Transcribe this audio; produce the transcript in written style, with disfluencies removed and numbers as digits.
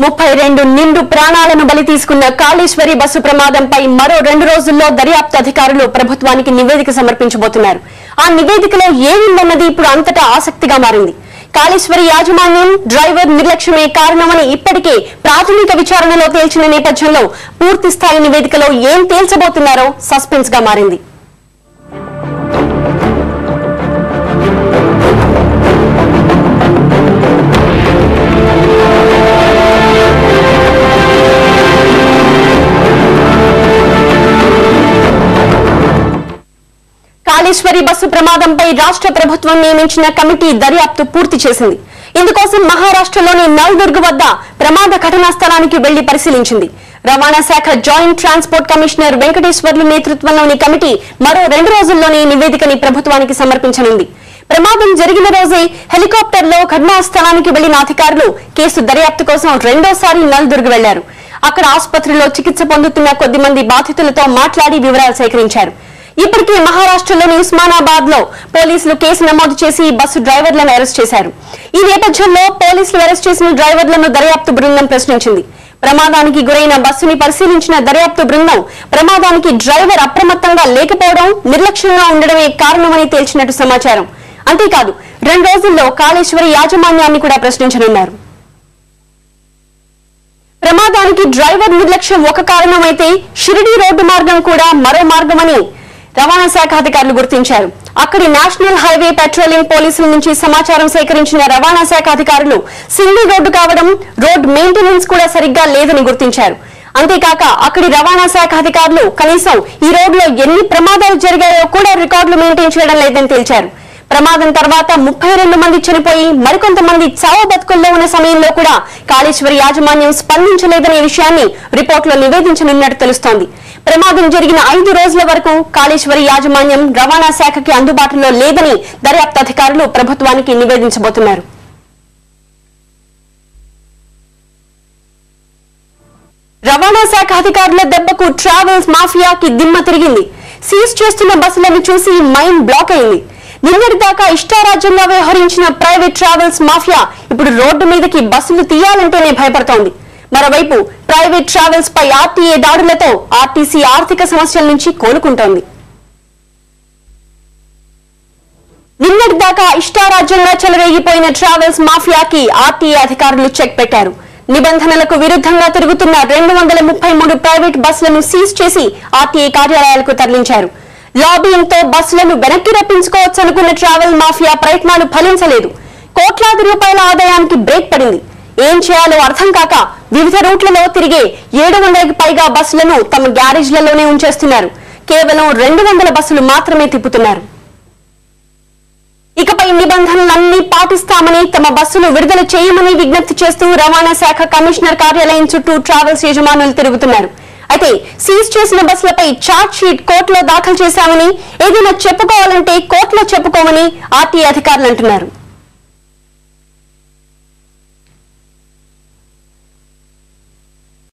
32 నిండు ప్రాణాలను బలి తీసుకున్న కాళేశ్వరి బస్సు ప్రమాదంపై మరో 2 రోజుల్లో దర్యాప్తు అధికారులు ప్రభుత్వానికి నివేదిక సమర్పించబోతున్నారు. ఆ నివేదికలో ఏముందన్నది ఇప్పుడు అంతటా ఆసక్తిగా మారింది. కాళేశ్వరి యాజమాన్యం, డ్రైవర్ నిర్లక్ష్యమే కారణమని ఇప్పటికే ప్రాథమిక విచారణలో తేల్చిన నేపథ్యంలో పూర్తి స్థాయి నివేదికలో ఏం తేల్చబోతున్నారో సస్పెన్స్ గా మారింది. కాళేశ్వరి బస్సు ప్రమాదంపై రాష్ట్ర ప్రభుత్వం నియమించిన కమిటీ దర్యాప్తు పూర్తి చేసింది. ఇందుకోసం మహారాష్ట్రలోని నల్దుర్గ్ వద్ద ప్రమాద ఘటనా స్థలానికి వెళ్లి పరిశీలించింది. రవాణా శాఖ జాయింట్ ట్రాన్స్పోర్ట్ కమిషనర్ వెంకటేశ్వర్లు నేతృత్వంలోని కమిటీ మరో 2 రోజుల్లోనే నివేదికని ప్రభుత్వానికి సమర్పించనుంది. ప్రమాదం జరిగిన రోజే హెలికాప్టర్లో ఘటనా స్థలానికి వెళ్లిన అధికారులు కేసు దర్యాప్తు కోసం రెండోసారి నల్దుర్గ్ వెళ్లారు. అక్కడ ఆసుపత్రిలో చికిత్స పొందుతున్న కొద్ది మంది బాధితులతో మాట్లాడి వివరాలు సేకరించారు. ఇప్పటికే మహారాష్ట్రలోని ఉస్మానాబాద్ లో పోలీసులు కేసు నమోదు చేసి బస్సు డ్రైవర్లను అరెస్ట్ చేశారు. ఈ నేపథ్యంలో పోలీసులు అరెస్ట్ చేసిన డ్రైవర్లను దర్యాప్తు బృందం ప్రశ్నించింది. ప్రమాదానికి గురైన బస్సుని పరిశీలించిన దర్యాప్తు బృందం ప్రమాదానికి డ్రైవర్ అప్రమత్తంగా లేకపోవడం, నిర్లక్ష్యంగా ఉండడమే కారణమని తేల్చినట్టు సమాచారం. అంతేకాదు 2 రోజుల్లో కాళేశ్వరి యాజమాన్యాన్ని కూడా ప్రశ్నించనున్నారు. ప్రమాదానికి డ్రైవర్ నిర్లక్ష్యం ఒక కారణమైతే షిరిడి రోడ్డు మార్గం కూడా మరో మార్గమని రవాణా శాఖ అధికారులు గుర్తించారు. అక్కడి నేషనల్ హైవే పెట్రోలింగ్ పోలీసుల నుంచి సమాచారం సేకరించిన రవాణా శాఖ అధికారులు సింగిల్ రోడ్డు కావడం, రోడ్ మెయింటెనెన్స్ కూడా సరిగ్గా లేదని గుర్తించారు. అంతేకాక అక్కడి రవాణా శాఖ అధికారులు కనీసం ఈ రోడ్లో ఎన్ని ప్రమాదాలు జరిగాయో కూడా రికార్డులు మెయింటైన్ చేయడం లేదని తేల్చారు. ప్రమాదం తర్వాత 32 మంది చనిపోయి మరికొంతమంది చావు బతుకుల్లో ఉన్న సమయంలో కూడా కాళేశ్వరి యాజమాన్యం స్పందించలేదనే విషయాన్ని రిపోర్టులో నివేదించనున్నట్టు తెలుస్తోంది. ప్రమాదం జరిగిన 5 రోజుల వరకు కాళేశ్వరి యాజమాన్యం రవాణా శాఖకి అందుబాటులో లేదని దర్యాప్తు అధికారులు ప్రభుత్వానికి నివేదించబోతున్నారు. రవాణా శాఖ అధికారుల దెబ్బకు ట్రావెల్స్ మాఫియాకి దిమ్మ తిరిగింది. సీజ్ చేస్తున్న బస్సులను చూసి మైండ్ బ్లాక్ అయింది. నిన్నటిదాకా ఇష్టారాజ్యంగా వ్యవహరించిన ప్రైవేట్ ట్రావెల్స్ మాఫియా ఇప్పుడు రోడ్డు మీదకి బస్సులు తీయాలంటేనే భయపడుతోంది. మరోవైపు ప్రైవేట్ ట్రావెల్స్ పై ఆర్టీఏ దాడులతో ఆర్టీసీ ఆర్థిక సమస్యల నుంచి కోలుకుంటోంది. నిన్నటిదాకా ఇష్టారాజ్యంగా చెలరేగిపోయిన ట్రావెల్స్ మాఫియాకి ఆర్టీఏ అధికారులు చెక్ పెట్టారు. నిబంధనలకు విరుద్ధంగా తిరుగుతున్న 233 ప్రైవేట్ బస్సులను సీజ్ చేసి ఆర్టీఏ కార్యాలయాలకు తరలించారు. లాబింగ్ తో బస్సులను వెనక్కి రప్పించుకోవచ్చు అనుకున్న ట్రావెల్ మాఫియా ప్రయత్నాలు ఫలించలేదు. కోట్లాది రూపాయల ఆదాయానికి బ్రేక్ పడింది. ఏం చేయాలో అర్థం కాక వివిధ రూట్లలో తిరిగే 700కి పైగా బస్సులను తమ గ్యారేజ్లలోనే ఉంచేస్తున్నారు. కేవలం 200 బస్సులు మాత్రమే తిప్పుతున్నారు. ఇకపై నిబంధనలన్నీ పాటిస్తామని, తమ బస్సులు విడుదల చేయమని విజ్ఞప్తి చేస్తూ రవాణా శాఖ కమిషనర్ కార్యాలయం చుట్టూ ట్రావెల్స్ యజమానులు తిరుగుతున్నారు. అయితే సీజ్ చేసిన బస్సులపై చార్జ్ షీట్ కోర్టులో దాఖలు చేశామని, ఏదైనా చెప్పుకోవాలంటే కోర్టులో చెప్పుకోమని ఆర్టీఏ అధికారులు అంటున్నారు.